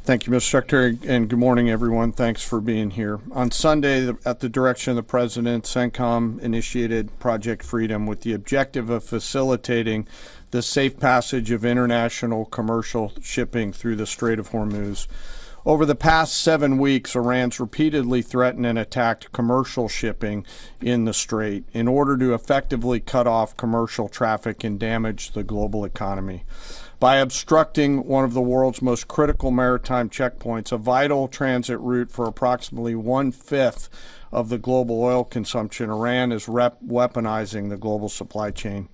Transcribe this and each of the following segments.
Thank you, Mr. Secretary, and good morning, everyone. Thanks for being here. On Sunday, at the direction of the President, CENTCOM initiated Project Freedom with the objective of facilitating the safe passage of international commercial shipping through the Strait of Hormuz. Over the past 7 weeks, Iran's repeatedly threatened and attacked commercial shipping in the Strait in order to effectively cut off commercial traffic and damage the global economy. By obstructing one of the world's most critical maritime checkpoints, a vital transit route for approximately 1/5 of the global oil consumption, Iran is weaponizing the global supply chain.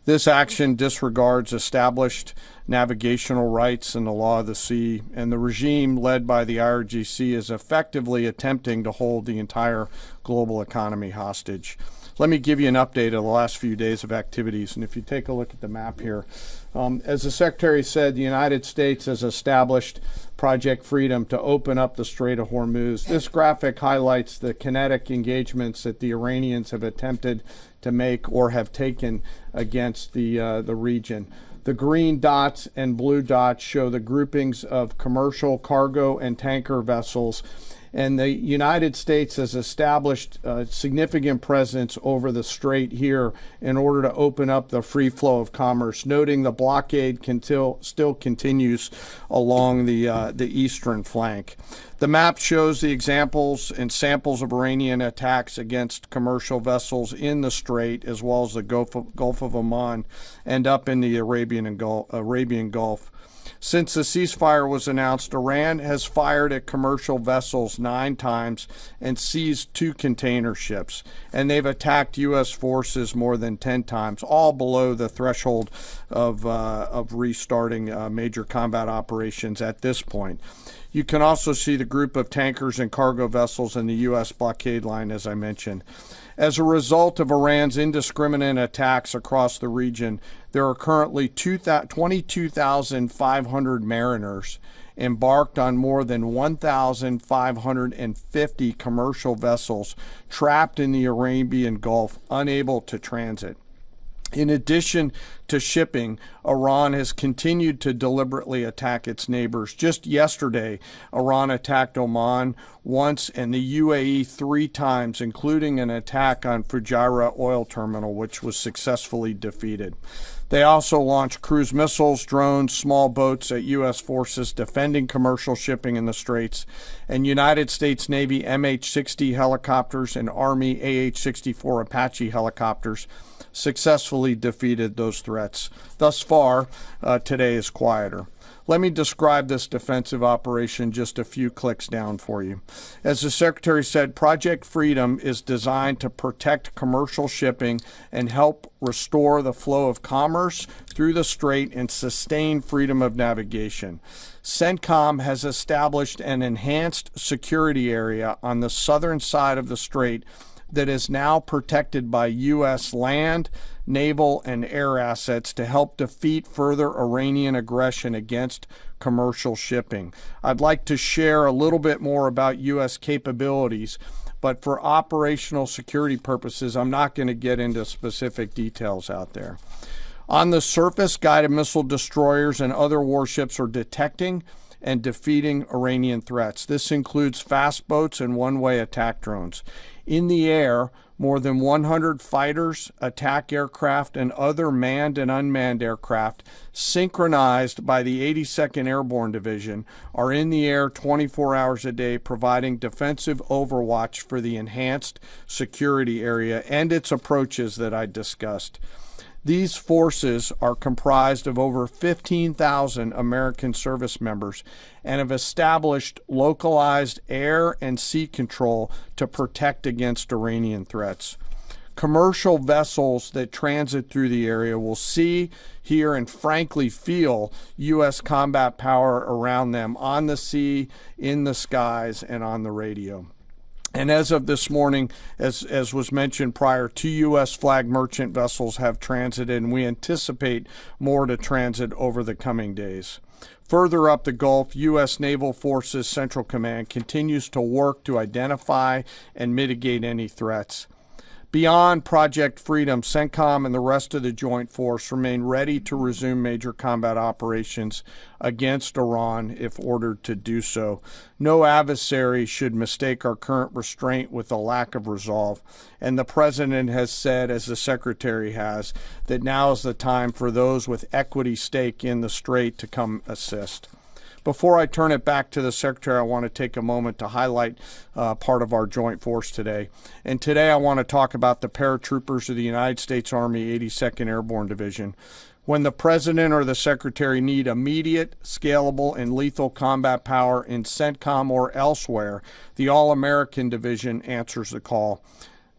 This action disregards established navigational rights and the law of the sea, and the regime led by the IRGC is effectively attempting to hold the entire global economy hostage. Let me give you an update of the last few days of activities, and if you take a look at the map here, as the Secretary said, the United States has established Project Freedom to open up the Strait of Hormuz. This graphic highlights the kinetic engagements that the Iranians have attempted to make or have taken against the region. The green dots and blue dots show the groupings of commercial, cargo, and tanker vessels. And the United States has established a significant presence over the strait here in order to open up the free flow of commerce, noting the blockade still continues along the eastern flank. The map shows the examples and samples of Iranian attacks against commercial vessels in the strait, as well as the Gulf of Oman and up in the Arabian Gulf. Since the ceasefire was announced, Iran has fired at commercial vessels 9 times and seized 2 container ships, and they've attacked U.S. forces more than 10 times, all below the threshold of restarting major combat operations at this point. You can also see the group of tankers and cargo vessels in the U.S. blockade line, as I mentioned. As a result of Iran's indiscriminate attacks across the region, there are currently 22,500 mariners embarked on more than 1,550 commercial vessels trapped in the Arabian Gulf, unable to transit. In addition to shipping, Iran has continued to deliberately attack its neighbors. Just yesterday, Iran attacked Oman once and the UAE 3 times, including an attack on Fujairah oil terminal, which was successfully defeated. They also launched cruise missiles, drones, small boats at U.S. forces defending commercial shipping in the Straits, and United States Navy MH-60 helicopters and Army AH-64 Apache helicopters successfully defeated those threats. Thus far, today is quieter. Let me describe this defensive operation just a few clicks down for you. As the Secretary said, Project Freedom is designed to protect commercial shipping and help restore the flow of commerce through the strait and sustain freedom of navigation. CENTCOM has established an enhanced security area on the southern side of the strait that is now protected by U.S. land, naval, and air assets to help defeat further Iranian aggression against commercial shipping. I'd like to share a little bit more about U.S. capabilities, but for operational security purposes, I'm not going to get into specific details out there. On the surface, guided missile destroyers and other warships are detecting and defeating Iranian threats. This includes fast boats and one-way attack drones. In the air, more than 100 fighters, attack aircraft, and other manned and unmanned aircraft, synchronized by the 82nd Airborne Division, are in the air 24 hours a day, providing defensive overwatch for the enhanced security area and its approaches that I discussed. These forces are comprised of over 15,000 American service members and have established localized air and sea control to protect against Iranian threats. Commercial vessels that transit through the area will see, hear, and frankly feel U.S. combat power around them on the sea, in the skies, and on the radio. And as of this morning, as was mentioned prior, 2 U.S. flag merchant vessels have transited, and we anticipate more to transit over the coming days. Further up the Gulf, U.S. Naval Forces Central Command continues to work to identify and mitigate any threats. Beyond Project Freedom, CENTCOM and the rest of the Joint Force remain ready to resume major combat operations against Iran if ordered to do so. No adversary should mistake our current restraint with a lack of resolve. And the President has said, as the Secretary has, that now is the time for those with equity stake in the strait to come assist. Before I turn it back to the Secretary, I want to take a moment to highlight part of our joint force today. And today I want to talk about the paratroopers of the United States Army 82nd Airborne Division. When the President or the Secretary need immediate, scalable, and lethal combat power in CENTCOM or elsewhere, the All-American Division answers the call.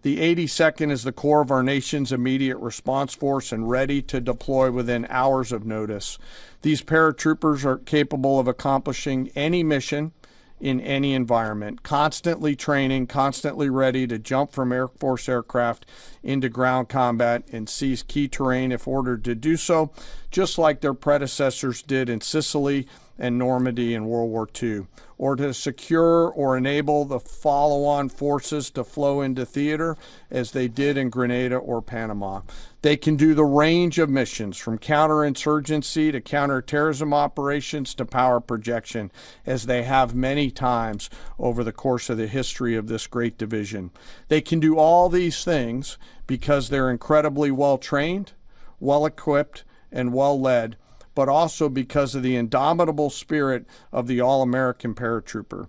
The 82nd is the core of our nation's immediate response force and ready to deploy within hours of notice. These paratroopers are capable of accomplishing any mission in any environment, constantly training, constantly ready to jump from Air Force aircraft into ground combat and seize key terrain if ordered to do so, just like their predecessors did in Sicily and Normandy in World War II, or to secure or enable the follow-on forces to flow into theater as they did in Grenada or Panama. They can do the range of missions from counterinsurgency to counterterrorism operations to power projection, as they have many times over the course of the history of this great division. They can do all these things because they're incredibly well-trained, well-equipped, and well-led, but also because of the indomitable spirit of the All-American paratrooper.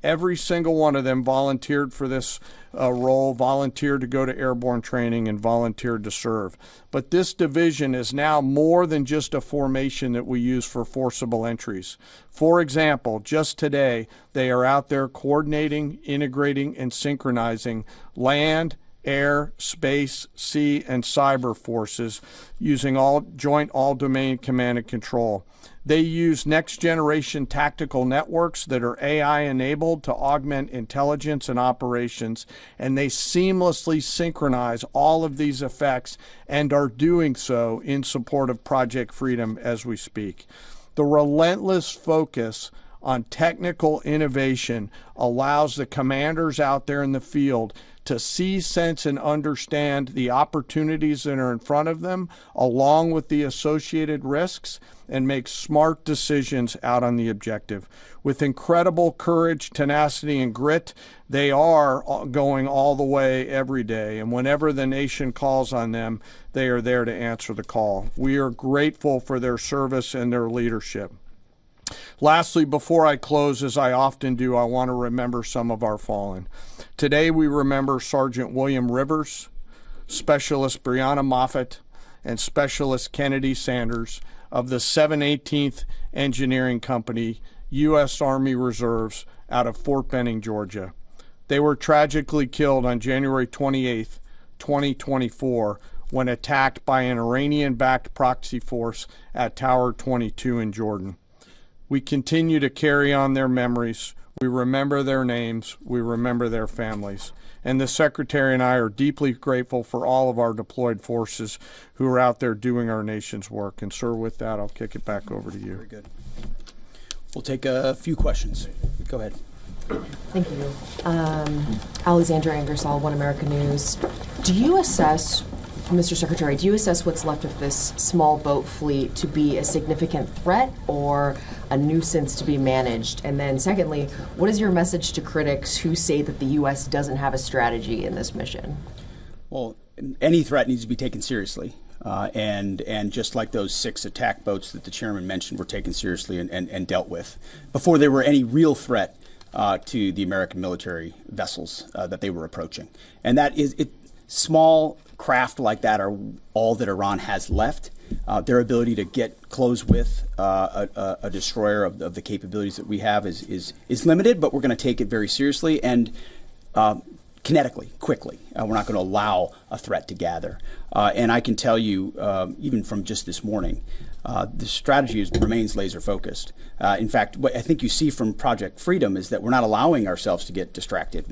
Every single one of them volunteered for this role, volunteered to go to airborne training, and volunteered to serve. But this division is now more than just a formation that we use for forcible entries. For example, just today, they are out there coordinating, integrating, and synchronizing land, air, space, sea, and cyber forces using joint all-domain command and control. They use next-generation tactical networks that are AI-enabled to augment intelligence and operations, and they seamlessly synchronize all of these effects and are doing so in support of Project Freedom as we speak. The relentless focus on technical innovation allows the commanders out there in the field to see, sense, and understand the opportunities that are in front of them, along with the associated risks, and make smart decisions out on the objective. With incredible courage, tenacity, and grit, they are going all the way every day, and whenever the nation calls on them, they are there to answer the call. We are grateful for their service and their leadership. Lastly, before I close, as I often do, I want to remember some of our fallen. Today we remember Sergeant William Rivers, Specialist Brianna Moffett, and Specialist Kennedy Sanders of the 718th Engineering Company, U.S. Army Reserves, out of Fort Benning, Georgia. They were tragically killed on January 28, 2024, when attacked by an Iranian-backed proxy force at Tower 22 in Jordan. We continue to carry on their memories. We remember their names. We remember their families. And the Secretary and I are deeply grateful for all of our deployed forces who are out there doing our nation's work. And, sir, with that, I'll kick it back over to you. Very good. We'll take a few questions. Go ahead. Thank you. Alexandra Ingersoll, One America News. Do you assess, Mr. Secretary, do you assess what's left of this small boat fleet to be a significant threat or a nuisance to be managed? And then secondly, what is your message to critics who say that the U.S. doesn't have a strategy in this mission? Well, any threat needs to be taken seriously. And just like those 6 attack boats that the chairman mentioned were taken seriously and dealt with before there were any real threat to the American military vessels that they were approaching. And that is it. Small craft like that are all that Iran has left. Their ability to get close with a destroyer of the capabilities that we have is limited, but we're going to take it very seriously and kinetically, quickly. We're not going to allow a threat to gather. And I can tell you, even from just this morning, the strategy remains laser focused. In fact, what I think you see from Project Freedom is that we're not allowing ourselves to get distracted.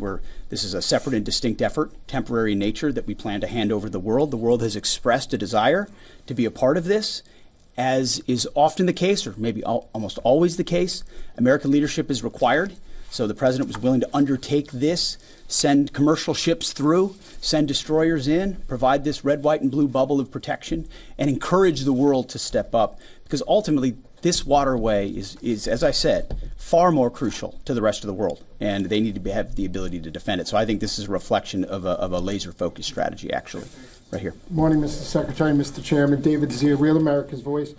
This is a separate and distinct effort, temporary in nature, that we plan to hand over to the world. The world has expressed a desire to be a part of this. As is often the case, or maybe almost always the case, American leadership is required So the president was willing to undertake this, send commercial ships through, send destroyers in, provide this red, white, and blue bubble of protection, and encourage the world to step up. Because ultimately, this waterway is, as I said, far more crucial to the rest of the world, and they need to have the ability to defend it. So I think this is a reflection of a laser-focused strategy, actually, right here. Morning, Mr. Secretary, Mr. Chairman. David Zia, Real America's Voice.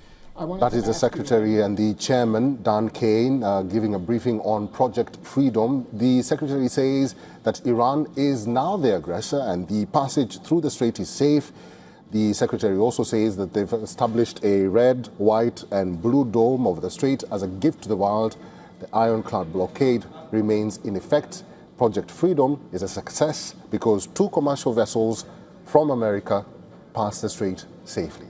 That is the Secretary and the Chairman, Caine, giving a briefing on Project Freedom. The Secretary says that Iran is now the aggressor and the passage through the strait is safe. The Secretary also says that they've established a red, white and blue dome over the strait as a gift to the world. The ironclad blockade remains in effect. Project Freedom is a success because 2 commercial vessels from America passed the strait safely.